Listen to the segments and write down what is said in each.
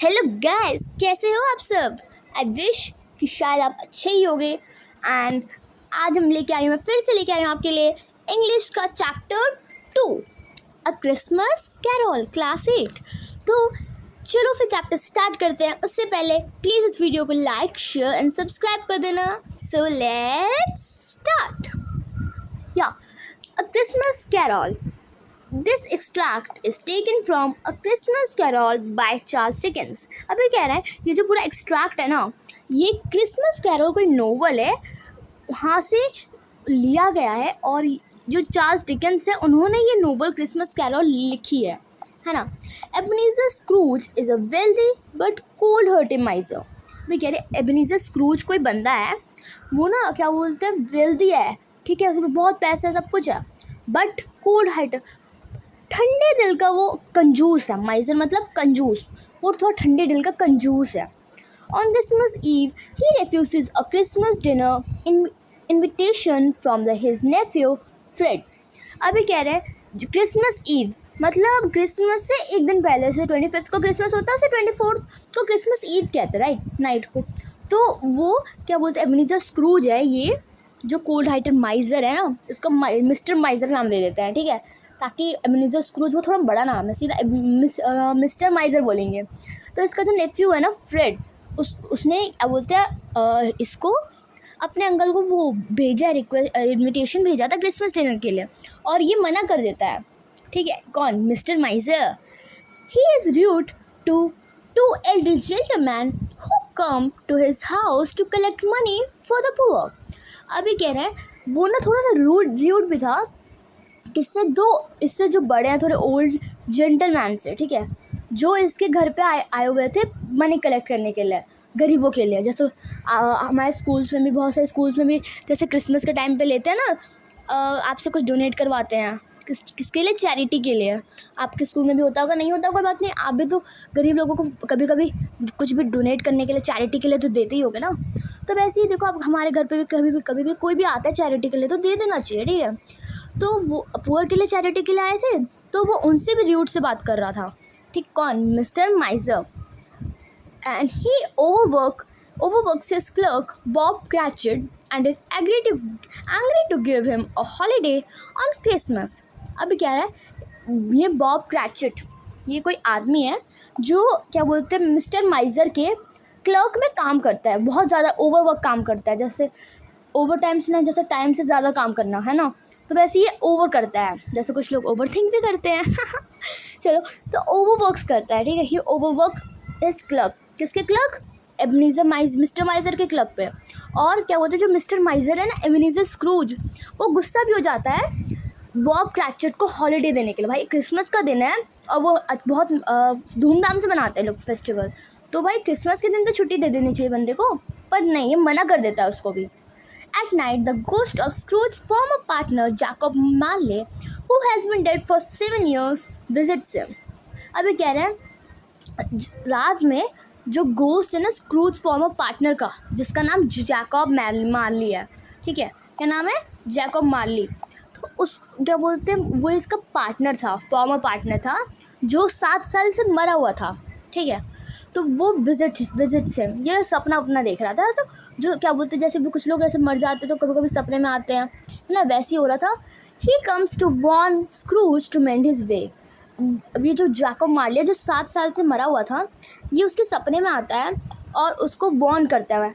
Hello guys, कैसे हो आप सब। आई विश कि शायद आप अच्छे ही होंगे। एंड आज हम मैं फिर से लेके आई हूँ आपके लिए इंग्लिश का chapter 2, a Christmas carol class 8। तो चलो फिर चैप्टर स्टार्ट करते हैं। उससे पहले प्लीज़ इस वीडियो को लाइक, शेयर एंड सब्सक्राइब कर देना। So let's start. या a Christmas carol. This extract is taken from A Christmas Carol by Charles Dickens। अभी कह रहा है ये जो पूरा एक्सट्रैक्ट है ना, ये क्रिसमस कैरल कोई नोवेल है, वहाँ से लिया गया है। और जो चार्ल्स डिकेंस है उन्होंने ये नोवेल क्रिसमस कैरल लिखी है ना। Ebenezer Scrooge is a wealthy but cold hearted miser. वे कह रहे एबनीज़र स्क्रूज कोई बंदा है, वो ना क्या बोलते हैं, वेल्दी है, ठीक है, उसमें बहुत पैसा सब कुछ है, बट कोल्ड हार्टेड, ठंडे दिल का वो कंजूस है। माइजर मतलब कंजूस, वो थोड़ा ठंडे दिल का कंजूस है। On Christmas eve he refuses a Christmas dinner invitation from his nephew Fred. अभी कह रहे हैं क्रिसमस ईव मतलब क्रिसमस से एक दिन पहले से 25 को क्रिसमस होता है, उसे 24 को क्रिसमस ईव कहते हैं, राइट, नाइट को। तो वो क्या बोलते हैं, एबनीज़र स्क्रूज है, ये जो कोल्ड हार्टेड माइजर है ना, इसको मिस्टर माइजर नाम दे देते हैं, ठीक है, ताकि एबनीज़र स्क्रूज वो थोड़ा बड़ा नाम है, सीधा मिस्टर माइजर बोलेंगे। तो इसका जो नेफ्यू है ना फ्रेड, उसने क्या बोलते हैं इसको अपने अंकल को वो भेजा, रिक्वेस्ट इन्विटेशन भेजा था क्रिसमस डिनर के लिए, और ये मना कर देता है, ठीक है। कौन? Mister miser. He is rude to to elder gentleman who come to his house to collect money for the poor. अभी कह रहे हैं वो ना थोड़ा सा रूड भी था, इससे जो बड़े हैं, थोड़े ओल्ड जेंटलमैन से, ठीक है, जो इसके घर पे आए हुए थे मनी कलेक्ट करने के लिए, गरीबों के लिए। जैसे हमारे स्कूल्स में भी, बहुत सारे स्कूल्स में भी जैसे क्रिसमस के टाइम पे लेते हैं ना, आपसे कुछ डोनेट करवाते हैं, किसके लिए? चैरिटी के लिए। आपके स्कूल में भी होता होगा, नहीं होता होगा बात नहीं, आप भी तो गरीब लोगों को कभी कभी कुछ भी डोनेट करने के लिए, चैरिटी के लिए तो देते ही होगे ना। तो वैसे ही देखो, आप हमारे घर पे भी कभी भी कोई भी आता है चैरिटी के लिए तो दे देना चाहिए, ठीक है। तो वो पुअर के लिए चैरिटी के लिए आए थे, तो वो उनसे भी रूड से बात कर रहा था, ठीक। कौन? Mister माइजर। And he overworks his clerk Bob Cratchit and is angry to give him a holiday on Christmas। अभी क्या है, ये बॉब क्रैचेट, ये कोई आदमी है जो क्या बोलते हैं मिस्टर माइजर के क्लर्क में काम करता है, बहुत ज़्यादा ओवरवर्क काम करता है, जैसे ओवर टाइम से ना, जैसे टाइम से ज़्यादा काम करना है ना, तो वैसे ये ओवर करता है, जैसे कुछ लोग ओवर थिंक भी करते हैं चलो, तो ओवरवर्क्स करता है, ठीक है। ही ओवरवर्क इज क्लर्क, किसके क्लर्क? मिस्टर माइजर के क्लर्क पे। और क्या बोलते हैं, जो मिस्टर माइजर है ना, एबनीज़र स्क्रूज, वो गुस्सा भी हो जाता है बॉब क्रैचेट को हॉलीडे देने के लिए। भाई क्रिसमस का दिन है और वो बहुत धूमधाम से मनाते हैं लोग फेस्टिवल, तो भाई क्रिसमस के दिन तो छुट्टी दे देनी चाहिए बंदे को, पर नहीं, ये मना कर देता है उसको भी। At night, the ghost of Scrooge's former partner, Jacob Marley, who has been dead for 7 years, visits him। अभी कह रहे हैं रात में जो गोस्ट है ना स्क्रूज फॉर्मर पार्टनर का, जिसका नाम जैकब मार्ली है, ठीक है, क्या नाम है? Jacob Marley. तो उस क्या बोलते हैं, वो इसका पार्टनर था, फॉर्मर पार्टनर था, जो 7 साल से मरा हुआ था, ठीक है। तो वो विजिट से ये सपना अपना देख रहा था। तो जो क्या बोलते हैं, जैसे भी कुछ लोग ऐसे मर जाते तो कभी कभी सपने में आते हैं, है ना, वैसे ही हो रहा था। He comes to warn Scrooge to mend his way. अब ये जो जैकब मार्ली, जो 7 साल से मरा हुआ था, ये उसके सपने में आता है और उसको वॉर्न करता है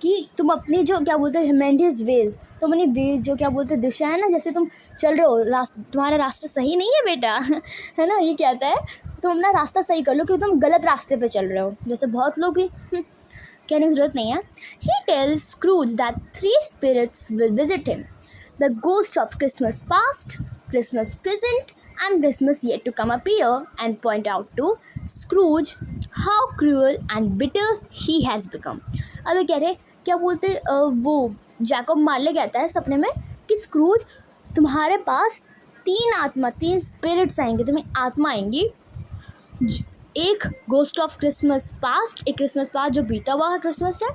कि तुम अपनी जो क्या बोलते हैं मेंड हिज वेज, तुम अपनी वेज जो क्या बोलते हैं दिशा है ना, जैसे तुम चल रहे हो, तुम्हारा रास्ता सही नहीं है बेटा है ना, ये कहता है तुम अपना रास्ता सही कर लो, क्योंकि तुम गलत रास्ते पे चल रहे हो, जैसे बहुत लोग भी कहने की ज़रूरत नहीं है। He tells Scrooge that 3 spirits will visit him, the ghost of Christmas past, Christmas present and Christmas yet to come appear, and point out to Scrooge how cruel and bitter he has become। अभी कह रहे क्या बोलते वो Jacob मार्ले कहता है सपने में कि स्क्रूज, तुम्हारे पास 3 स्पिरिट्स आएंगे, तुम्हें आत्मा आएंगी, एक गोस्ट ऑफ क्रिसमस पास्ट, एक क्रिसमस पास्ट जो बीता हुआ है क्रिसमस है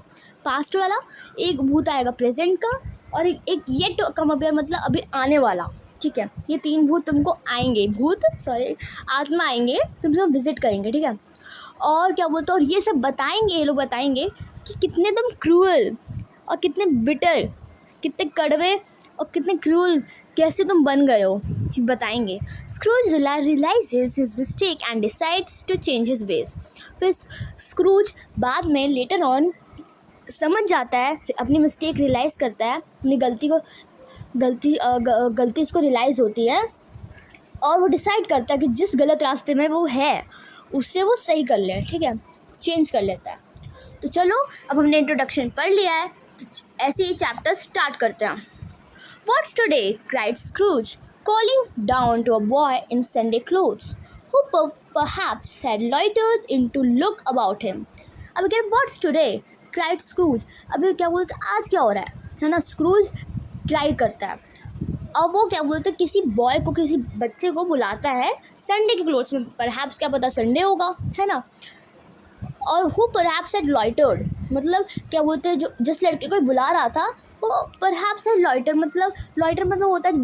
पास्ट वाला, एक भूत आएगा प्रेजेंट का, और एक येट टू कम अपियर मतलब अभी आने वाला, ठीक है। ये 3 भूत तुमको आएंगे, आत्मा आएंगे, तुमसे विजिट करेंगे, ठीक है। और क्या बोलते, और ये सब बताएंगे, ये लोग बताएंगे कि कितने तुम क्रूअल और कितने बिटर, कितने कड़वे और कितने क्रूअल कैसे तुम बन गए हो, बताएंगे। Scrooge realises his mistake and decides to change his ways. फिर स्क्रूज बाद में लेटर ऑन समझ जाता है, अपनी मिस्टेक रियलाइज़ करता है, अपनी गलती उसको रियलाइज़ होती है और वो डिसाइड करता है कि जिस गलत रास्ते में वो है उससे वो सही कर ले, ठीक है, चेंज कर लेता है। तो चलो अब हमने इंट्रोडक्शन पढ़ लिया है, तो ऐसे ही चैप्टर स्टार्ट करते हैं। What's today? cried Scrooge, calling down to a boy in Sunday clothes, who perhaps had loitered in to look about him. अब क्या What's today? cried Scrooge. अभी क्या बोलते आज क्या हो रहा है ना। Scrooge क्राई करता है और वो क्या बोलते किसी बॉय को, किसी बच्चे को बुलाता है संडे के क्लोथ्स में, परहैप्स क्या पता संडे होगा, है ना। और हु परहैप्स हैड लॉइटर्ड, मतलब क्या बोलते हैं जो जिस लड़के को बुला रहा था वो परहैप्स हैड लॉइटर, मतलब होता है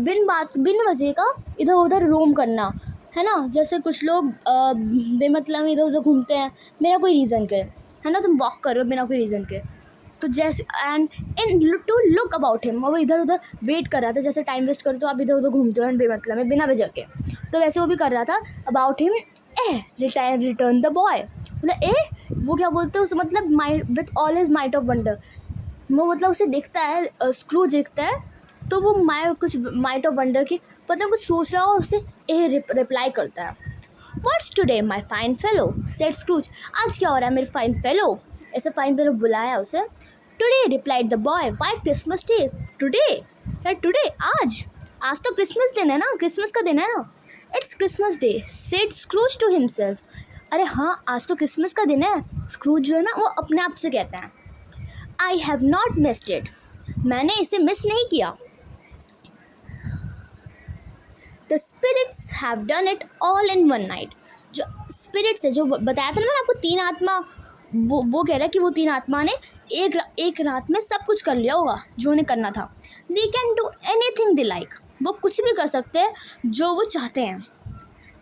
बिन वजह का इधर उधर रोम करना, है ना। जैसे कुछ लोग बेमतलब इधर उधर घूमते हैं बिना कोई रीज़न के, है ना। तुम वॉक कर रहे हो बिना कोई रीज़न के, तो जैसे and in to look about him, और वो इधर उधर वेट कर रहा था, जैसे टाइम वेस्ट करते हो आप इधर उधर घूमते हो बेमतलब में बिना वजह के, तो वैसे वो भी कर रहा था। About him return the boy, मतलब वो क्या बोलते हैं उस मतलब with all his might of wonder, वो मतलब उसे देखता है, स्क्रूज देखता है तो वो कुछ माइट ऑफ वंडर की मतलब कुछ सोच रहा हो, उससे रिप्लाई करता है। What's today my fine fellow said Scrooge, आज क्या हो रहा है मेरे फाइन फेलो, ऐसे फाइन फेलो बुलाया उसे। Today replied the boy, why Christmas day, today आज तो क्रिसमस दिन है ना, क्रिसमस का दिन है ना। It's Christmas day said Scrooge to himself, अरे हाँ आज तो क्रिसमस का दिन है, स्क्रूज जो है ना वो अपने आप से कहता है। I have not missed it, मैंने इसे मिस नहीं किया। The spirits have done it all in one night, जो स्पिरिट्स है, जो बताया था ना मैंने आपको, तीन आत्मा, वो कह रहा है कि वो तीन आत्मा ने एक रात में सब कुछ कर लिया होगा जो उन्हें करना था। They can do anything they like, वो कुछ भी कर सकते हैं जो वो चाहते हैं।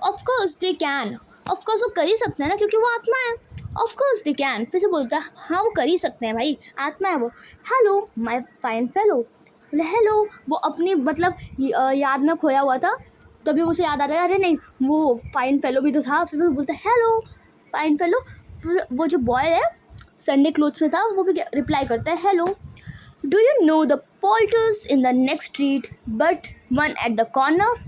ऑफकोर्स दे कैन, ऑफकोर्स वो कर ही सकते हैं ना क्योंकि वो आत्मा है। ऑफकोर्स दे कैन, फिर से बोलता है हाँ वो कर ही सकते हैं भाई, आत्मा है वो। हेलो माई फाइन फेलो, हेलो, वो अपनी मतलब याद में खोया हुआ था, तभी उसे याद आता है अरे नहीं वो फाइन फेलो भी तो था, फिर वो बोलता है हेलो फाइन फेलो। फिर वो जो बॉय है संडे क्लोथ्स में था वो भी रिप्लाई करता है hello. Do you know the poulters in the next street but one at the corner,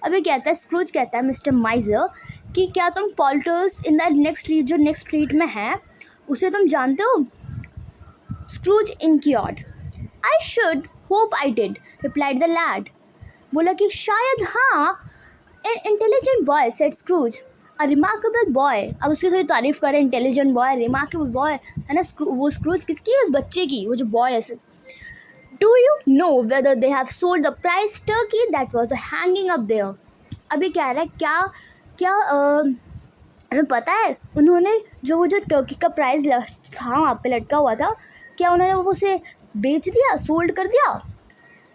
अभी कहता है स्क्रूज कहता है मिस्टर माइजर कि क्या तुम poulters in the next street, जो नेक्स्ट स्ट्रीट में है उसे तुम जानते हो। Scrooge inquired, I should hope I did replied the lad, बोला कि शायद हाँ। An intelligent boy said Scrooge, a remarkable boy, अब उसकी थोड़ी तारीफ करें, इंटेलिजेंट बॉय, रिमार्केबल बॉय, है ना। वो स्क्रूज किसकी, उस बच्चे की, वो जो बॉय है। Do you know whether they have sold the prize turkey that was hanging up there, अभी कह रहा है क्या हमें पता है उन्होंने जो टर्की का प्राइस था वहाँ पे लटका हुआ था, क्या उन्होंने वो उसे बेच दिया, सोल्ड कर दिया।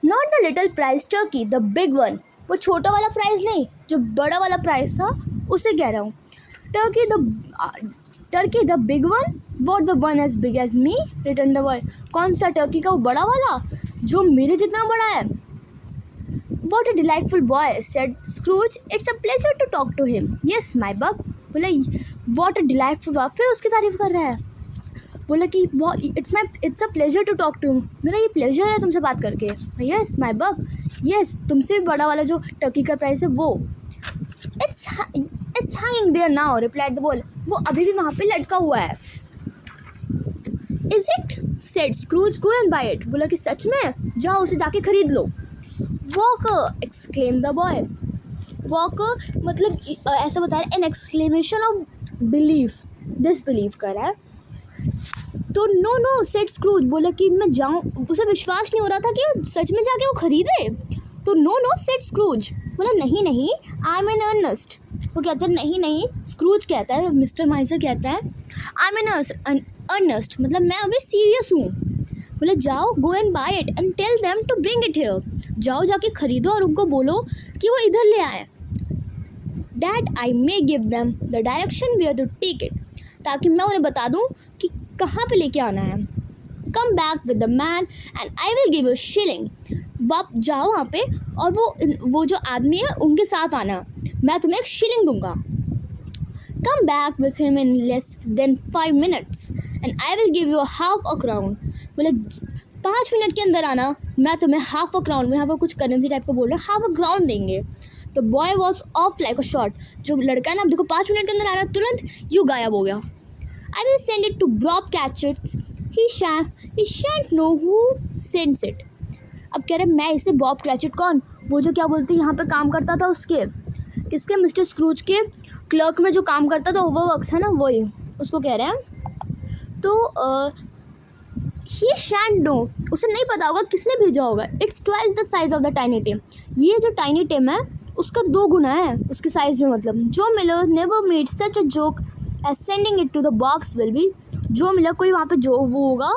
Not the little price Turkey, the big one, वो छोटा वाला प्राइस नहीं, जो बड़ा वाला प्राइस था उसे कह रहा हूँ। Turkey the big one, what the one as big as me, return the boy, कौन सा टर्की का वो बड़ा वाला जो मेरे जितना बड़ा है। What a delightful boy, said Scrooge. It's a pleasure to talk to him. Yes, my buck. बोला what a delightful boy, फिर उसकी तारीफ कर रहा है, बोला कि it's a pleasure to talk to him, मेरा ये प्लेजर है तुमसे बात करके। Yes, my buck. Yes, तुमसे भी बड़ा वाला जो टर्की का प्राइस है वो। It's hanging there now, replied the boy. वो अभी भी वहाँ पे लटका हुआ है। Is it? said Scrooge. Go and buy it. बोला कि सच में, जाओ उसे जाके खरीद लो। Walker, exclaimed the boy. Walker मतलब ऐसा बता रहा है, an exclamation of belief, disbelief कर रहा है। तो no said Scrooge, बोला कि मैं जाऊँ, उसे विश्वास नहीं हो रहा था कि सच में जाके वो खरीदे। तो no said Scrooge, बोला नहीं I'm in earnest, वो कहता है नहीं, Scrooge कहता है, मिस्टर माइजर कहता है I'm in earnest, मतलब मैं अभी सीरियस हूँ। बोले जाओ, go and buy it and tell them to bring it here, जाओ जाके खरीदो और उनको बोलो कि वो इधर ले आए। That I may give them the direction where to take it, ताकि मैं उन्हें बता दूँ कि कहाँ पे लेके आना है। Come back with the man and I will give you shilling. आप जाओ वहाँ पे और वो जो आदमी है उनके साथ आना, मैं तुम्हें एक शिलिंग दूंगा। Come back with him in less than 5 minutes and I will give you half a crown। बोले 5 मिनट के अंदर आना, मैं तुम्हें हाफ अ क्राउन में, यहाँ पर कुछ करेंसी टाइप का बोल रहे हैं, हाफ अ क्राउन देंगे। तो boy was of like a shot. जो लड़का है ना, अब देखो 5 मिनट के अंदर आना, तुरंत यू गायब हो गया। I will send it to ब्रॉब Cratchit's, he shan't know who sends it. अब कह रहे मैं इसे बॉब क्रैचेट, कौन, वो जो क्या बोलते यहाँ पे काम करता था, उसके किसके, मिस्टर स्क्रूज के क्लर्क में जो काम करता था, ओवरवर्क्स है ना, वही उसको कह रहे हैं। तो ही शैंट नो, उसे नहीं पता होगा किसने भेजा होगा। It's twice the size of the tiny Tim. ये जो टाइनी टिम है उसका 2 गुना है उसके साइज में। मतलब Joe Miller never made such a joke as sending it to the bobs will be. Joe Miller कोई वहाँ पे जो वो होगा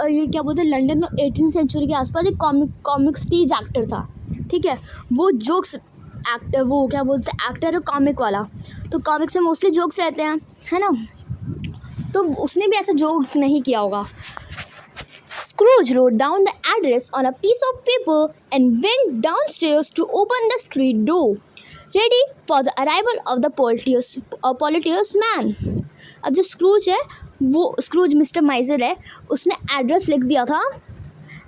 ये क्या बोलते हैं, लंदन में 18th सेंचुरी के आसपास एक कॉमिक स्टेज एक्टर था, ठीक है, वो जोक्स एक्टर, वो क्या बोलते हैं एक्टर है कॉमिक वाला, तो कॉमिक्स में मोस्टली जोक्स रहते हैं, है ना, तो उसने भी ऐसा जोक नहीं किया होगा। Scrooge wrote down the address on a piece of paper and went downstairs to open the street door, ready for the arrival of the politicious man। अब जो स्क्रूज है, वो स्क्रूज मिस्टर माइजर है, उसने एड्रेस लिख दिया था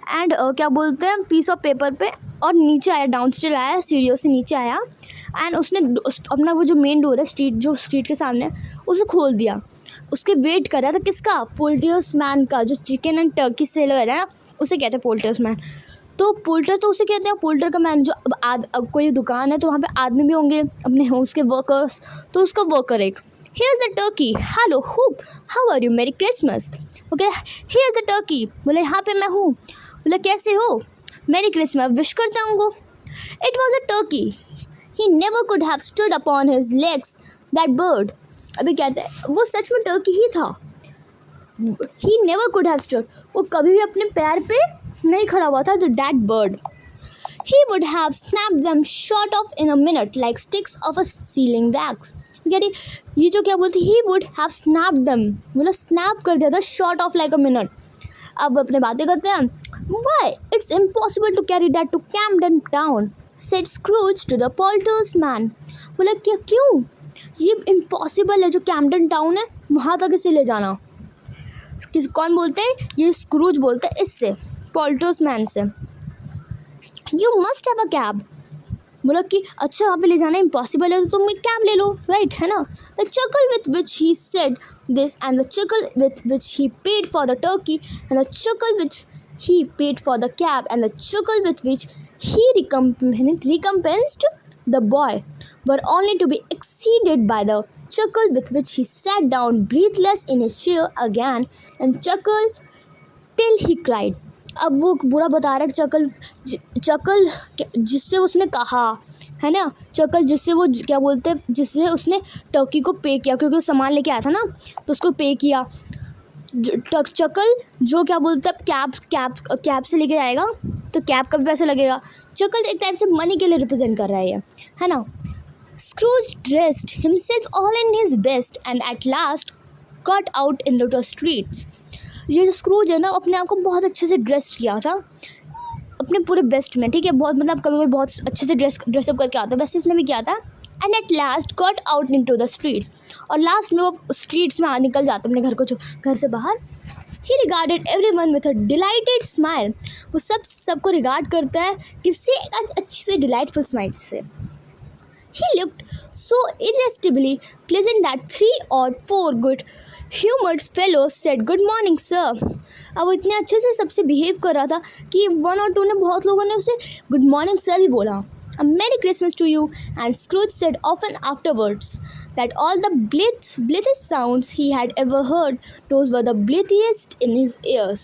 एंड क्या बोलते हैं पीस ऑफ पेपर पे, और नीचे आया, डाउनस्टेयर आया, सीढ़ियों से नीचे आया एंड उसने अपना वो जो मेन डोर है स्ट्रीट के सामने, उसे खोल दिया। उसके वेट कर रहा था किसका, पोल्टियर्स मैन का, जो चिकन एंड टर्की सेलर है ना, उसे कहते हैं पोल्टियर्स मैन। तो पोल्टर तो उसे कहते हैं, पोल्टर का मैन जो अब कोई दुकान है तो वहाँ पे आदमी भी होंगे अपने उसके वर्कर्स, तो उसका वर्कर एक, here is the turkey, hello whoop, how are you, merry Christmas. Okay, here is the turkey, बोले यहाँ पे मैं हूँ, बोले कैसे हो, मेरी क्रिसमस विश करता हूँ। It was a Turkey, he never could have stood upon his legs that bird. अभी कहते हैं वो सच में टर्की ही था। He never could have stood, वो कभी भी अपने पैर पे नहीं खड़ा हुआ था, the that bird. He would have snapped them short of in a minute like sticks of a sealing wax. ये जो क्या बोलते, he would have snapped them, मतलब स्नैप कर दिया था, short of like a minute. अब अपने बातें करते हैं। Why, it's impossible to carry that to Camden Town, said Scrooge to the poulterer's man। बोला क्या, क्यों, ये इम्पॉसिबल है, जो कैम्पटन टाउन है वहाँ तक इसे ले जाना। कौन बोलते हैं, ये स्क्रूज बोलते हैं इससे, पोल्टर्स मैन से। You must have a cab, बोला कि अच्छा वहाँ पे ले जाना इम्पॉसिबल है तो तुम एक कैब ले लो, राइट, है ना। The chuckle with which he said this and the chuckle with which he paid for the turkey and the chuckle which he paid for the cab and the chuckle with which he recompensed the boy were only to be exceeded by the chuckle with which he sat down breathless in his chair again and chuckled till he cried। अब वो बुरा बता रहा है, चकल जिससे उसने कहा, है ना, चकल जिससे वो क्या बोलते हैं, जिससे उसने टर्की को पे किया, क्योंकि वो सामान लेके आया था ना, तो उसको पे किया। चकल जो क्या बोलते हैं कैब से लेके जाएगा तो कैब का भी पैसा लगेगा। चकल एक टाइप से मनी के लिए रिप्रेजेंट कर रहा है ना। Scrooge dressed himself all in his best and at last got out in the streets. ये जो स्क्रूज है ना, अपने आप को बहुत अच्छे से ड्रेस किया था, अपने पूरे बेस्ट में, ठीक है, बहुत मतलब कभी बहुत अच्छे से ड्रेसअप करके आता, वैसे इसने भी किया था। And at last got out into the streets, और लास्ट में वो स्ट्रीट्स में निकल जाता अपने घर से बाहर। ही regarded every one with a dilated smile, वो सबको रिगार्ड करता है किसी अच्छी से डिलाइटफुल स्माइल से। He looked so irresistibly pleasant that 3 or 4 good humoured fellows said good morning sir. अब वो इतने अच्छे से सबसे बिहेव कर रहा था कि 1 or 2 ने, बहुत लोगों ने उसे गुड मॉर्निंग सर ही बोला। A Merry Christmas to you, and Scrooge said often afterwards that all the blithest sounds he had ever heard, those were the blithiest in his ears।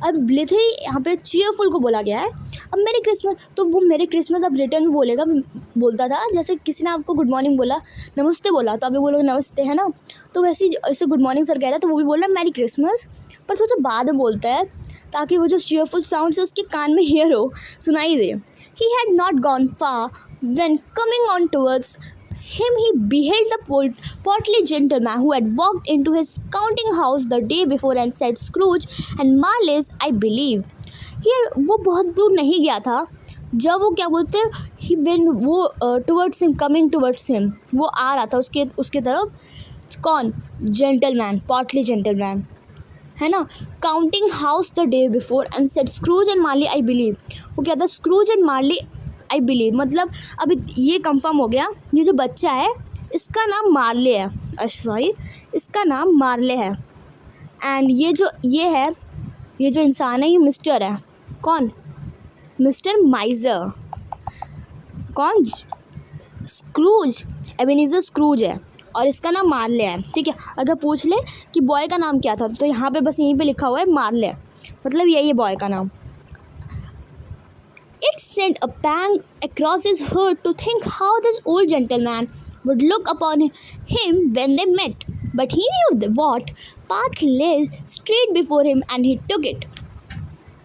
अब ब्लिथी यहाँ पे चीयरफुल को बोला गया है। अब मेरी क्रिसमस, तो वो मेरी क्रिसमस अब रिटर्न में बोलता था, जैसे किसी ने आपको गुड मॉर्निंग बोला, नमस्ते बोला, तो आप भी बोलोगे नमस्ते, है ना, तो वैसे ऐसे गुड मॉर्निंग सर कह रहा है तो वो भी बोल रहा है मैरी क्रिसमस, पर थोड़ा बाद में बोलता है ताकि वो जो चीयरफुल साउंड है उसके कान में हियर हो, सुनाई दे। He had not gone far when coming on towards him he beheld the portly gentleman who had walked into his counting house the day before and said, Scrooge and Marley's, I believe. Here वो बहुत दूर नहीं गया था जब वो क्या बोलते हैं ही when वो towards him coming towards him वो आ रहा था उसके तरफ कौन जेंटलमैन पॉटली जेंटलमैन है ना counting house the day before and said Scrooge and Marley I believe वो क्या था Scrooge and Marley I believe मतलब अभी ये कंफर्म हो गया ये जो बच्चा है इसका नाम मार्ले है सॉरी इसका नाम मार्ले है एंड ये जो इंसान है ये मिस्टर है कौन मिस्टर माइजर कौन स्क्रूज एबेनेज़र स्क्रूज है और इसका नाम मार्ले है ठीक है अगर पूछ ले कि बॉय का नाम क्या था तो यहाँ पे बस यहीं पे लिखा हुआ है मार्ले मतलब यही है बॉय का नाम It sent a pang across his heart to think how this old gentleman would look upon him when they met. But he knew what path lay straight before him and he took it.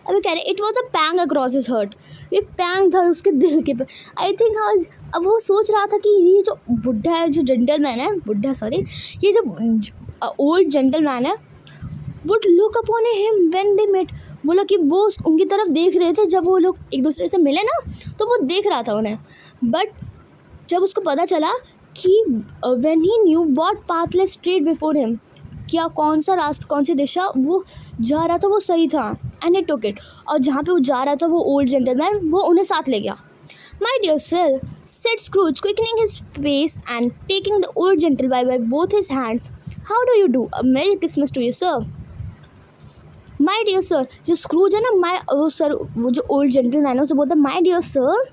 अभी कह रहे it was a pang across his heart ये pang था उसके दिल के पे I think हाँ अब वो सोच रहा था कि ये जो बुढ़ा है जो जेंटलमैन है बुढ़ा सॉरी ये जो ओल्ड जेंटलमैन है would look upon him when they met बोला कि वो उनकी तरफ देख रहे थे जब वो लोग एक दूसरे से मिले ना तो वो देख रहा था उन्हें बट जब उसको पता चला कि when he knew what path ले स्ट्रेट बिफोर हिम क्या कौन सा रास्ता कौन सी दिशा वो जा रहा था वो सही था एंड ही टुक इट और जहाँ पे वो जा रहा था वो ओल्ड जेंटलमैन वो उन्हें साथ ले गया my dear sir said Scrooge quickening his pace and taking the old gentleman by both his hands how do you do a merry Christmas to you sir my dear sir जो Scrooge है ना वो sir वो जो old gentleman है उसे बोलता है माई डियर सर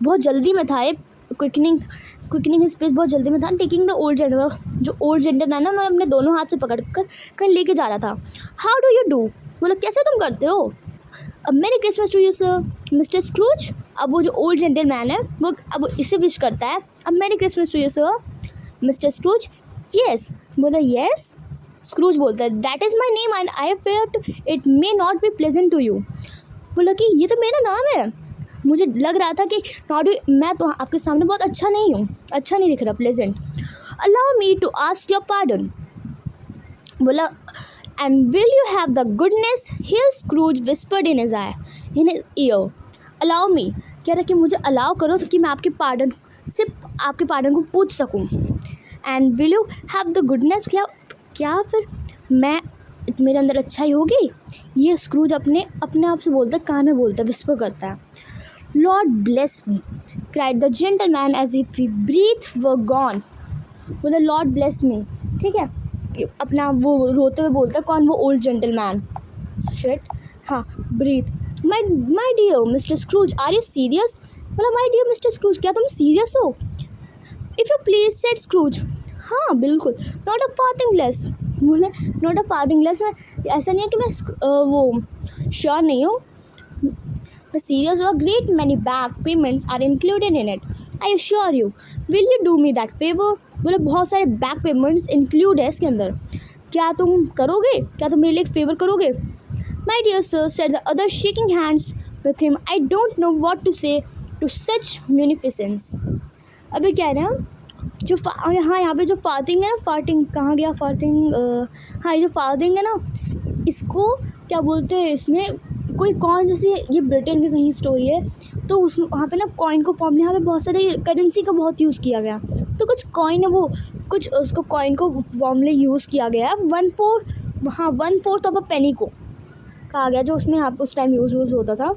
बहुत जल्दी में था ये क्विकनिंग स्पेस बहुत जल्दी में था टेकिंग द ओल्ड जेंटलमैन जो ओल्ड जेंटलमैन है उन्होंने अपने दोनों हाथ से पकड़ कर कहीं लेके जा रहा था हाउ डू यू डू बोला कैसे तुम करते हो अब merry Christmas to you sir mister Scrooge अब वो जो ओल्ड जेंटलमैन है वो अब इसे विश करता है अब merry Christmas to you sir mister Scrooge yes बोला येस स्क्रूज बोलता है that is my name and I fear it may not be pleasant to you बोला कि ये तो मेरा नाम है मुझे लग रहा था कि नॉट मैं तो आपके सामने बहुत अच्छा नहीं हूँ अच्छा नहीं दिख रहा pleasant allow me to ask your pardon बोला and will you have the goodness here Scrooge whispered in his ear allow me कह रहा कि मुझे अलाउ करो कि मैं आपके पार्डन सिर्फ आपके पार्डन को पूछ सकूँ and will you have the goodness क्या फिर मैं मेरे अंदर अच्छाई होगी ये स्क्रूज अपने आप से बोलता है कान में बोलता है विस्पर करता है Lord bless me cried the gentleman as if his breath were gone बोला लॉर्ड ब्लेस मी ठीक है अपना वो रोते हुए बोलता है कौन वो ओल्ड जेंटलमैन शिट हाँ breath my dear mister Scrooge are you serious बोला माई डियर मिस्टर स्क्रूज क्या तुम सीरियस हो if you please said Scrooge हाँ बिल्कुल नॉट अ फार्थिंग लेस बोले नॉट अ फार्थिंग लेस ऐसा नहीं है कि मैं वो श्योर नहीं हूँ मैं सीरियस हुआ great many back payments are included in it I assure you will you do me that favour बोले बहुत सारे बैक पेमेंट्स इंक्लूड है इसके अंदर क्या तुम करोगे क्या तुम मेरे लिए एक फेवर करोगे my dear sir said the other shaking hands with him I don't know what to say to such munificence अभी क्या है ना जो हाँ यहाँ पे जो फार्थिंग है ना फार्टिंग कहाँ गया फार्थिंग हाँ ये जो फार्थिंग है ना इसको क्या बोलते हैं इसमें कोई कॉइन जैसे ये ब्रिटेन की कहीं स्टोरी है तो उस वहाँ पे ना कॉइन को फॉर्म यहाँ पे बहुत सारे करेंसी का बहुत यूज़ किया गया तो कुछ कॉइन है वो कुछ उसको कॉइन को फॉर्मली यूज़ किया गया 1/4 ऑफ अ पेनी को कहा गया जो उसमें यहाँ उस टाइम यूज़ होता था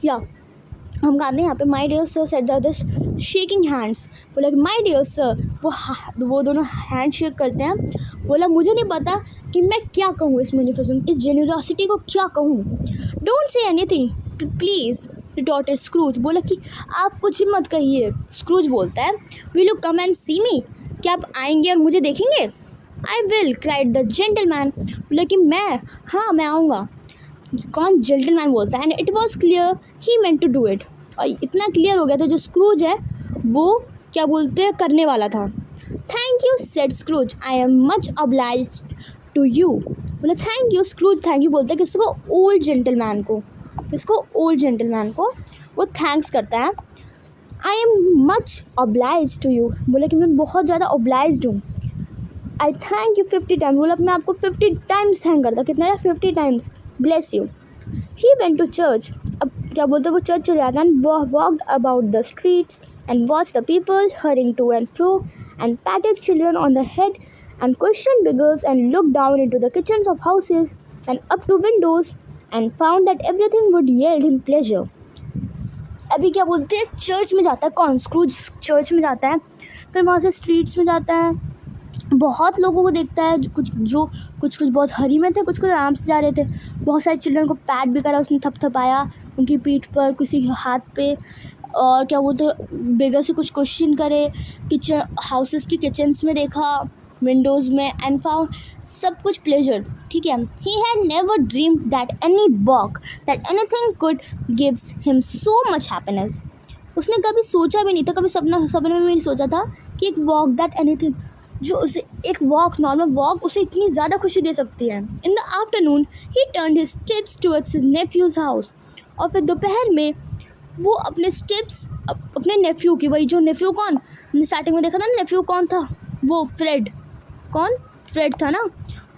या हम कहते हैं यहाँ पे my dear sir said the shaking hands बोला कि माई डियर सर वो दोनों हैंड शेक करते हैं बोला मुझे नहीं पता कि मैं क्या कहूँ इस मैनिफेस्टेशन इस जेनरॉसिटी को क्या कहूँ don't say anything please retorted screws बोला कि आप कुछ भी मत कहिए स्क्रूज बोलता है will you come and see me क्या आप आएंगे और मुझे देखेंगे I will cried the gentleman बोला कि मैं आऊँगा कौन जेंटलमैन बोलता है and it was clear he meant to do it और इतना क्लियर हो गया था जो स्क्रूज है वो क्या बोलते हैं करने वाला था thank you said Scrooge I am much obliged to you बोला thank you Scrooge thank you बोलता है किसको ओल्ड जेंटलमैन को वो थैंक्स करता है I am much obliged to you, बोला कि मैं बहुत ज़्यादा obliged हूँ. आई थैंक यू 50 टाइम्स, बोला मैं आपको 50 टाइम्स थैंक करता. कितना 50 times. Bless you. He went to church. अब क्या बोलते वो चर्च चले जाता and walked about the streets and watched the people hurrying to and fro and patted children on the head and questioned beggars and looked down into the kitchens of houses and up to windows and found that everything would yield him pleasure. अभी क्या बोलते हैं church में जाता है. कौन? Screws church में जाता है. फिर वहाँ से स्ट्रीट्स में जाता है, बहुत लोगों को देखता है जो कुछ बहुत हरी में थे, कुछ आराम से जा रहे थे. बहुत सारे चिल्ड्रन को पैट भी करा, उसने थपथपाया उनकी पीठ पर, किसी के हाथ पे. और क्या बोलते बेगर से कुछ क्वेश्चन करे, किचन हाउसेस की किचन्स में देखा, विंडोज़ में, एंड फाउंड सब कुछ प्लेजर. ठीक है. He had never dreamed that any walk that anything could gives him so much happiness. उसने कभी सोचा भी नहीं था, कभी सपने में भी नहीं सोचा था कि एक वॉक दैट एनीथिंग, जो उसे एक वॉक, नॉर्मल वॉक, उसे इतनी ज़्यादा खुशी दे सकती है. In the afternoon he turned his steps towards his nephews house. और फिर दोपहर में वो अपने स्टेप्स अपने नेफ्यू की, वही जो नेफ्यू कौन, हमने स्टार्टिंग में देखा था ना नेफ्यू कौन था, वो फ्रेड. कौन? फ्रेड था ना.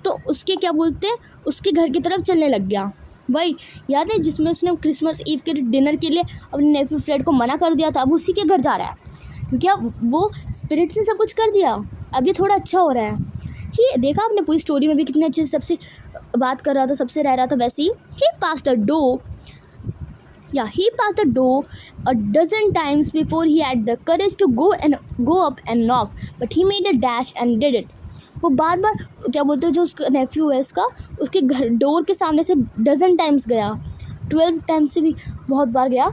तो उसके क्या बोलते हैं उसके घर की तरफ चलने लग गया. वही याद है जिसमें उसने क्रिसमस ईव के डिनर के लिए अपने नेफ्यू फ्रेड को मना कर दिया था. अब उसी के घर जा रहा है क्योंकि अब वो स्पिरिट्स ने सब कुछ कर दिया. अब ये थोड़ा अच्छा हो रहा है. ही देखा आपने पूरी स्टोरी में भी कितने अच्छे से सबसे बात कर रहा था, सबसे रह रहा था. वैसे ही he passed the door a dozen times before he had the courage to go up and knock, but he made a dash and did it. वो बार क्या बोलते हैं जो उसका नेफ्यू है उसके घर डोर के सामने से डजन टाइम्स गया, 12 टाइम्स से भी बहुत बार गया.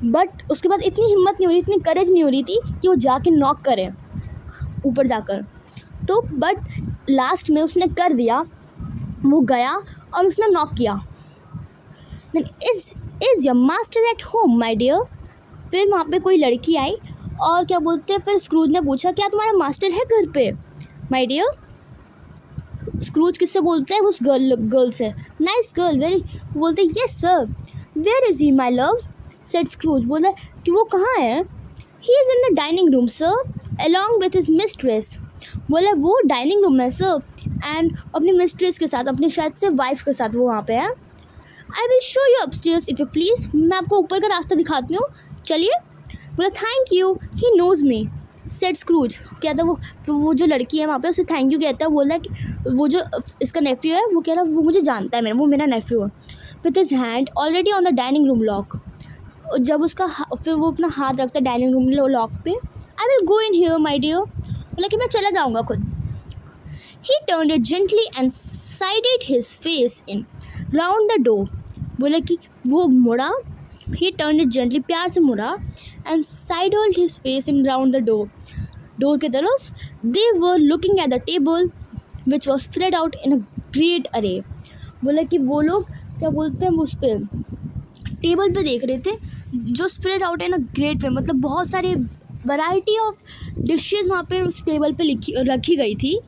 बट उसके बाद इतनी हिम्मत नहीं हो रही, इतनी करेज नहीं हो रही थी कि वो जाके नॉक करे ऊपर जाकर. तो बट लास्ट में उसने कर दिया. वो गया और उसने नॉक किया. Is your master at home my dear. फिर वहाँ पे कोई लड़की आई और क्या बोलते हैं फिर स्क्रूज ने पूछा क्या तुम्हारा मास्टर है घर पे माई डियर. स्क्रूज किससे बोलते हैं? उस गर्ल से. Nice girl, very. बोलते yes sir. Where is he my love said Scrooge. बोला कि वो कहाँ है? He is in the dining room sir along with his mistress. बोला वो डाइनिंग रूम है सर एंड अपनी मिस्ट्रेस के साथ, अपनी शायद से वाइफ के साथ वो वहाँ पे है. I will show you upstairs if you please. मैं आपको ऊपर का रास्ता दिखाती हूँ, चलिए. बोला thank you, he knows me said Scrooge. क्या था वो जो लड़की है वहाँ पे उसे थैंक यू कहता है. बोला कि वो जो इसका नेफ्यू है वो कह रहा है वो मुझे जानता है, वो मेरा नेफ्यू है. With his hand already on the dining room lock. जब उसका फिर वो अपना हाथ रखता है डाइनिंग रूम लॉक पे. I will go in here my dear. बोला कि मैं चला जाऊँगा खुद. He turned it gently and sided his face in round the door. बोला कि वो मुड़ा. ही टर्न्ड इट जेंटली, प्यार से मुड़ा, and sided his face in round the door की तरफ. They were looking at the table which was spread out in a great array. बोला कि वो लोग क्या बोलते हैं उस पर टेबल पे देख रहे थे जो spread out in a great way, मतलब बहुत सारे वैरायटी ऑफ डिशेस वहाँ पे उस टेबल पे रखी गई थी.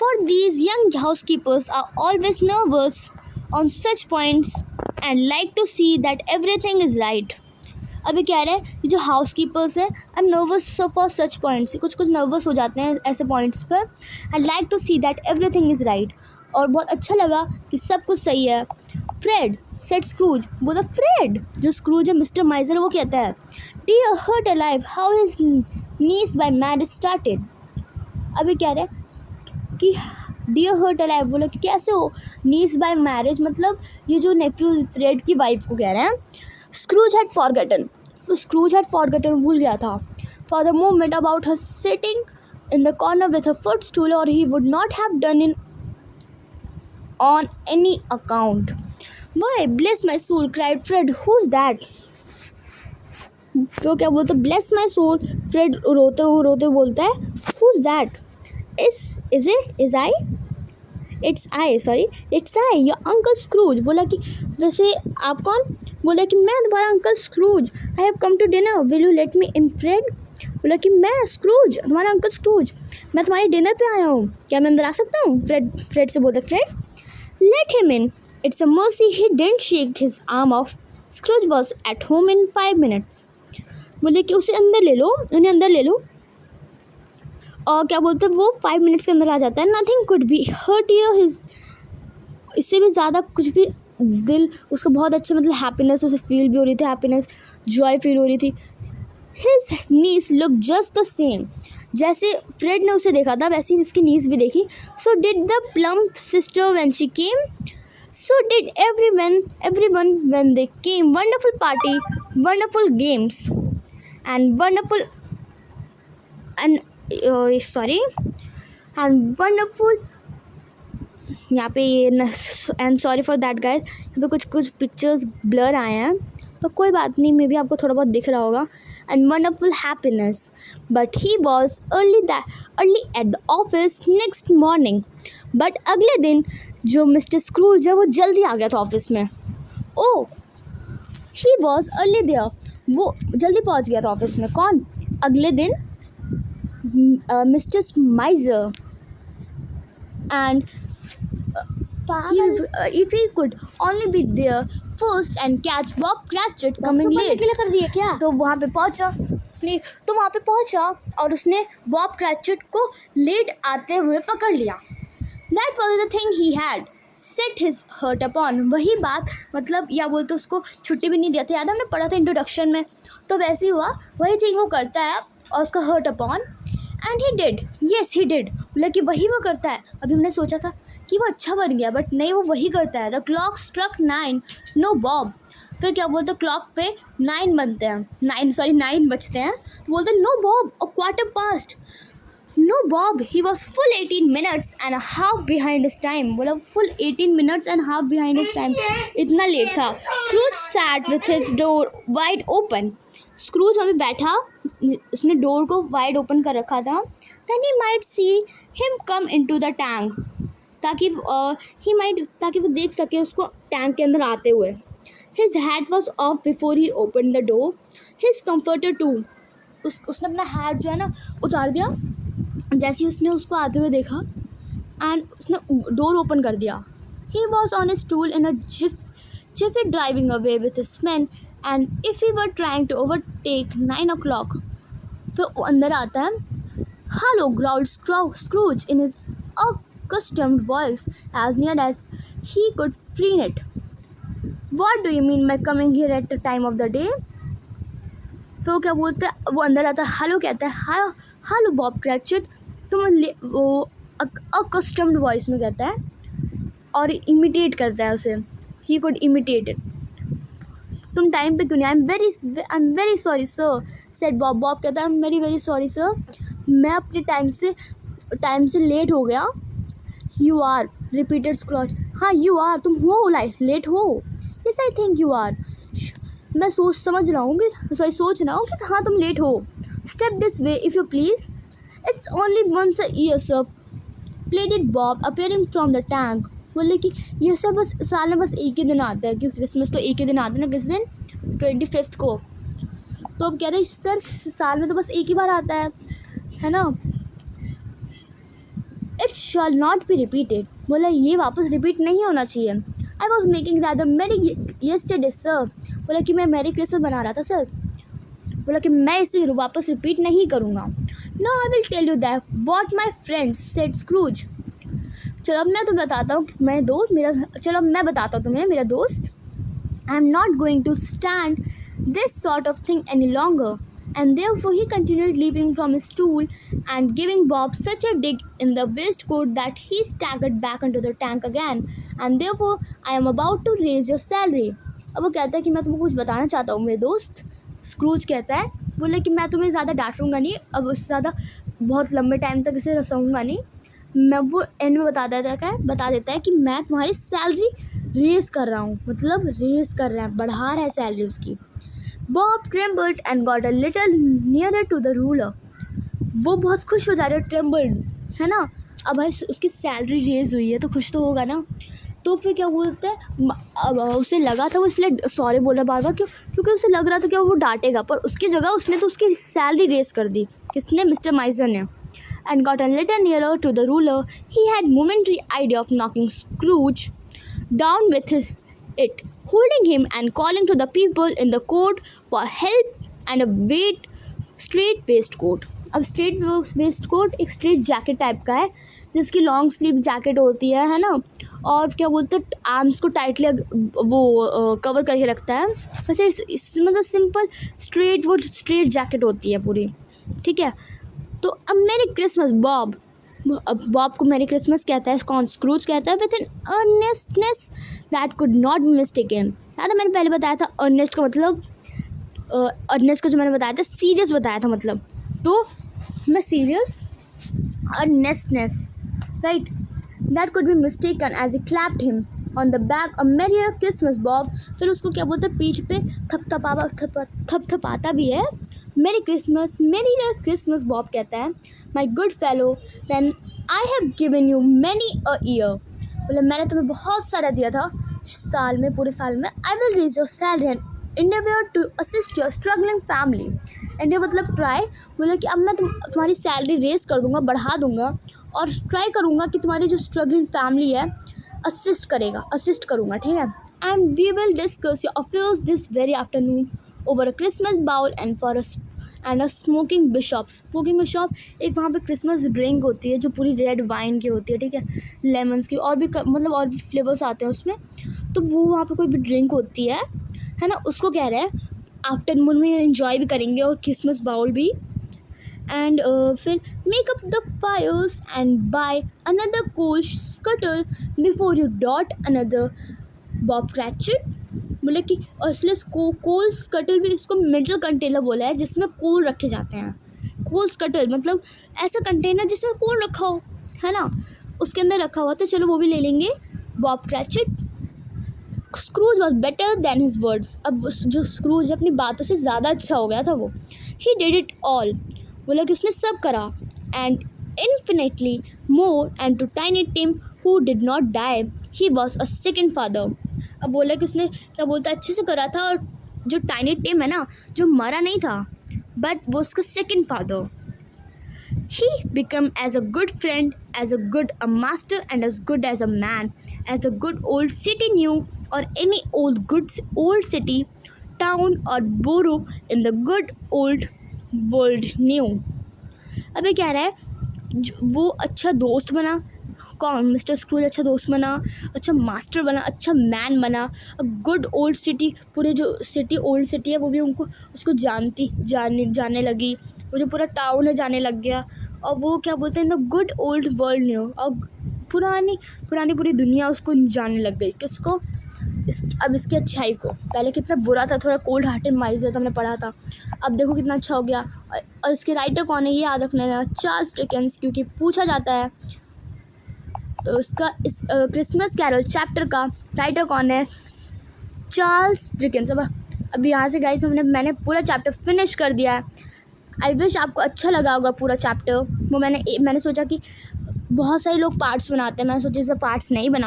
For these young housekeepers are always nervous on such points and like to see that everything is right. अभी कह रहे हैं ये जो हाउस कीपर्स हैं I am nervous for such points, कुछ नर्वस हो जाते हैं ऐसे पॉइंट्स पर. I like to see that everything is right, और बहुत अच्छा लगा कि सब कुछ सही है. Fred said Scrooge. बोला फ्रेड, जो स्क्रूज है मिस्टर माइजर, वो कहता है dear heart alive how his niece by marriage started. अभी कह रहे हैं कि डियर हर्ट अलाइव. बोला कि कैसे हो नीस बाय मैरिज, मतलब ये जो नेफ्यू फ्रेड की वाइफ को कह रहे हैं. Scrooge had forgotten. तो स्क्रूज हैड फॉरगटन, भूल गया था for the moment about her sitting in the corner with a footstool, और he would not have done in on any account. Why, bless my soul, cried Fred. Who's that? तो क्या बोलते bless my soul. Fred रोते बोलता है who's that? Is I? It's I, your Uncle Scrooge. बोला कि वैसे आप कौन? बोला कि मैं तुम्हारा uncle Scrooge. I have come to dinner. Will you let me in, Fred? बोला कि मैं स्क्रूज, तुम्हारा अंकल स्क्रूज, मैं तुम्हारे डिनर पे आया हूँ, क्या मैं अंदर आ सकता हूँ? फ्रेड से बोलता Fred. Let him in. It's a mercy he didn't shake his arm off. Scrooge was at home in 5 minutes. बोले कि उसे अंदर ले लो, उन्हें अंदर ले लो। और क्या बोलते हैं वो 5 मिनट्स के अंदर आ जाता है। Nothing could be heartier, इससे भी ज़्यादा कुछ भी दिल उसका बहुत अच्छा मतलब हैप्पीनेस उसे फील भी हो रही थी, हैप्पीनेस जॉय फील हो रही थी। His niece look just the same, जैसे फ्रेड ने उसे देखा था वैसे ही उसकी नीस भी देखी। So did the plump sister when she came, so did everyone when they came. Wonderful party, wonderful games and wonderful and wonderful, यहाँ पे and sorry for that guys, यहाँ पे कुछ पिक्चर्स ब्लर आए हैं तो कोई बात नहीं, मे भी आपको थोड़ा बहुत दिख रहा होगा। And wonderful happiness, but he was early at the office next morning. But अगले दिन जो मिस्टर स्क्रूज है वो जल्दी आ गया था ऑफिस में। ओ, ही वॉज अर्ली देयर, वो जल्दी पहुँच गया था ऑफिस में। कौन? अगले दिन mister माइजर। And if he could only be there first and catch Bob Cratchit coming late, कर दिया क्या? तो वहाँ पे पहुँचा, तो वहाँ पे पहुँचा और उसने बॉब क्रैचेट को लेट आते हुए पकड़ लिया। That was the thing he had set his heart upon, वही बात मतलब या बोलते उसको छुट्टी भी नहीं दिया था, याद हमने पढ़ा था इंट्रोडक्शन में, तो वैसे ही हुआ, वही थिंग वो करता है और उसका heart upon. And he did, yes he did, बोला कि वही वो करता है। अभी हमने सोचा था कि वो अच्छा बन गया, बट नहीं, वो वही करता है। The clock struck 9, no Bob. फिर क्या बोलते क्लॉक पे 9 बनते हैं, 9 बजते हैं, तो बोलते नो बॉब, और quarter past, no Bob, he was full 18 minutes and half behind his time. बोला full 18 minutes and half behind his time, इतना लेट था। Scrooge sat with his door wide open, Scrooge वहाँ पे बैठा, उसने door को wide open कर रखा था। Then he might see him come into the tank, ताकि वो देख सके उसको टैंक के अंदर आते हुए। His hat was off before he open the door, his comforter too, उसने अपना हैट जो है ना उतार दिया जैसे ही उसने उसको आते हुए देखा, एंड उसने डोर ओपन कर दिया। He was on a stool in a jiffy driving away with his man, and if he were trying to overtake 9 o'clock। फिर वो अंदर आता है। Hello growled Scrooge in his accustomed voice as near as he could freen it. What do you mean by coming here at the time of the day? तो क्या बोलते हैं, वो अंदर आता है, हेलो कहता है, हेलो बॉब क्रैचेट, वो accustomed voice में कहता है और इमिटेट करता है उसे, he could imitate it. तुम टाइम पे क्यों नहीं? I am very sorry sir, said Bob. Bob कहता है, I am very very sorry sir, मैं अपने टाइम से लेट हो गया। यू आर, रिपीटेड स्क्रॉच, हाँ यू आर, तुम हो लेट हो। Yes I think you are, मैं सोच रहा हूँ कि हाँ तुम लेट हो। Step this way if you please, it's only once a year sir, pleaded Bob appearing from the tank. बोले कि ये सब बस साल में बस एक ही दिन आता है, क्योंकि क्रिसमस तो एक ही दिन आता है ना, किस दिन? 25 को। तो अब कह रहे सर साल में तो बस एक ही बार आता है ना। It shall not be repeated, बोला ये वापस रिपीट नहीं होना चाहिए। I was making rather merry yesterday sir, बोला कि मैं मैरी क्रिसमस बना रहा था सर, बोला कि मैं इसे वापस रिपीट नहीं करूँगा। No I will tell you that what my friends said Scrooge. चलो अब मैं तुम्हें बताता हूँ, मैं बताता हूँ तुम्हें मेरा दोस्त। I am not going to stand this sort of thing any longer, and therefore he continued leaping from his stool and giving Bob such a dig in the waistcoat that he staggered back into the tank again, and therefore I am about to raise your salary. अब वो कहता है कि मैं तुमको कुछ बताना चाहता हूँ मेरे दोस्त। स्क्रूज कहता है, बोले कि मैं तुम्हें ज़्यादा डांटूंगा नहीं, अब उससे ज़्यादा बहुत लंबे टाइम तक इसे रसूंगा नहीं। मैं वो एंड में बता देता है कि मैं तुम्हारी सैलरी रेज़ कर रहा हूँ, मतलब रेज़ कर रहा है, बढ़ा रहा है सैलरी उसकी। Bob trembled and got a little nearer to the ruler. वो बहुत खुश हो जा रहा है, ट्रेम्बल्ड है ना, अब भाई उसकी सैलरी रेज हुई है तो खुश तो होगा ना। तो फिर क्या बोलते हैं, अब उसे लगा था वो इसलिए सॉरी बोला बार बार, क्योंकि उसे लग रहा था कि वो डांटेगा, पर उसकी जगह उसने तो उसकी सैलरी रेज कर दी। किसने? मिस्टर माइजर ने। And got a little nearer to the ruler, he had momentary idea of knocking Scrooge down with it, holding him and calling to the people in the court for help and a wait straight waistcoat. अब straight waistcoat एक straight jacket type का है जिसकी long sleeve jacket होती है ना, और क्या बोलते हैं आर्म्स को टाइटली वो कवर करके रखता है। वैसे मतलब सिंपल स्ट्रेट वो स्ट्रेट जैकेट होती है पूरी, ठीक है। तो अब मेरी क्रिसमस बॉब, अब बॉब को मेरी क्रिसमस कहता है, कौन स्क्रूज कहता है, with an earnestness that could not be mistaken. याद है मैंने पहले बताया था अर्नेस्ट का मतलब, अर्नेस्ट को जो मैंने बताया था सीरियस बताया था मतलब, तो मैं serious earnestness right that could be mistaken as he clapped him on the back a merry Christmas Bob. फिर उसको क्या बोलते हैं पीठ पे थपथपाता भी है, मेरी क्रिसमस बॉब कहता है my good fellow than I have given you many a year, मतलब मैंने तुम्हें बहुत सारा दिया था साल में, पूरे साल में। I will raise your salary and endeavor to assist your struggling family. And मतलब ट्राई, बोले कि अब मैं तुम्हारी सैलरी रेज कर दूंगा, बढ़ा दूंगा, और ट्राई करूँगा कि तुम्हारी जो स्ट्रगलिंग फैमिली है असिस्ट करूँगा, ठीक है। And we will discuss your affairs this very afternoon over a Christmas bowl and for a smoking bishop. Smoking bishop एक वहाँ पे क्रिसमस ड्रिंक होती है जो पूरी रेड वाइन की होती है, ठीक है, लेमन्स की, और भी मतलब और भी फ्लेवर्स आते हैं उसमें, तो वो वहाँ पे कोई भी ड्रिंक होती है ना, उसको कह रहे हैं आफ्टरनून में एंजॉय भी करेंगे और क्रिसमस बाउल भी। एंड फिर make up the fires and buy another coal scuttle before you dot another Bob Cratchit. बोले कि और इसलिए कोल स्कटल भी, इसको मेटल कंटेनर बोला है जिसमें कोल रखे जाते हैं। कोल स्कटल मतलब ऐसा कंटेनर जिसमें कोल रखा हो, है ना, उसके अंदर रखा हुआ, तो चलो वो भी ले लेंगे। Bob Cratchit Scrooge was better than his words. अब जो स्क्रूज अपनी बातों से ज़्यादा अच्छा हो गया था वो। ही डिड इट ऑल, बोला कि उसने सब करा, and infinitely more, and to Tiny Tim who did not die he was a second father. अब बोला कि उसने क्या बोलता अच्छे से करा था, और जो टाइनी टिम है ना, जो मरा नहीं था, बट वो उसका second father. He became as a good friend, as a good a master, and as good as a man, as the good old city knew, or any old city, town or borough in the good old world knew। अब ये कह रहा है वो अच्छा दोस्त बना, कौन, मिस्टर स्क्रूज अच्छा दोस्त बना, अच्छा मास्टर बना, अच्छा मैन बना। अब गुड ओल्ड सिटी, पूरे जो सिटी ओल्ड सिटी है वो भी उसको जानने लगी, वो जो पूरा टाउन है जाने लग गया, और वो क्या बोलते हैं the good old world new, और पुरानी पूरी दुनिया उसको जानने लग गई। किसको? अब इसकी अच्छाई को। पहले कितना बुरा था, थोड़ा कोल्ड हार्टेड माइंड था, हमने पढ़ा था, अब देखो कितना अच्छा हो गया। और इसके राइटर कौन है ये याद रखना, चार्ल्स डिकेंस, क्योंकि पूछा जाता है। तो इसका इस क्रिसमस कैरल चैप्टर का राइटर कौन है? Charles Dickens. अब यहाँ से गाइस मैंने पूरा चैप्टर फिनिश कर दिया है। आई विश आपको अच्छा लगा होगा पूरा चैप्टर। वो मैंने सोचा कि बहुत सारे लोग पार्ट्स बनाते हैं, मैंने सोचा इस पार्ट्स नहीं मैं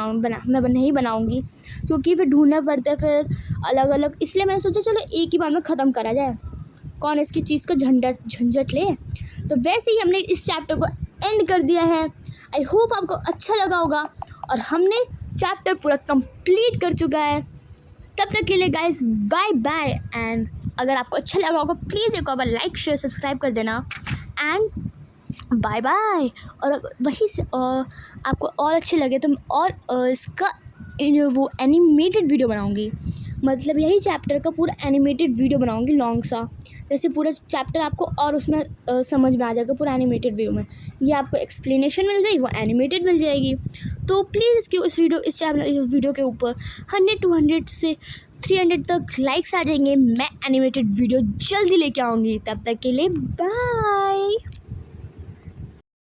नहीं बनाऊँगी, क्योंकि फिर ढूंढने पड़ते हैं फिर अलग अलग, इसलिए मैंने सोचा चलो एक ही बार में ख़त्म करा जाए, कौन इसकी चीज़ का झंझट ले। तो वैसे ही हमने इस चैप्टर को एंड कर दिया है। आई होप आपको अच्छा लगा होगा, और हमने चैप्टर पूरा कंप्लीट कर चुका है। तब तक के लिए गाइस बाय बाय, एंड अगर आपको अच्छा लगा होगा प्लीज़ एक बार लाइक शेयर सब्सक्राइब कर देना, एंड बाय बाय। और वहीं से आपको और अच्छे लगे तो मैं और इसका वो एनिमेटेड वीडियो बनाऊंगी, मतलब यही चैप्टर का पूरा एनिमेटेड वीडियो बनाऊंगी लॉन्ग सा, जैसे पूरा चैप्टर आपको और उसमें समझ में आ जाएगा पूरा एनिमेटेड वीडियो में। ये आपको एक्सप्लेनेशन मिल गई, वो एनिमेटेड मिल जाएगी। तो प्लीज़ इस वीडियो के ऊपर 100 से 300 तक लाइक्स आ जाएंगे, मैं एनिमेटेड वीडियो जल्दी लेके आऊँगी। तब तक के लिए बाय।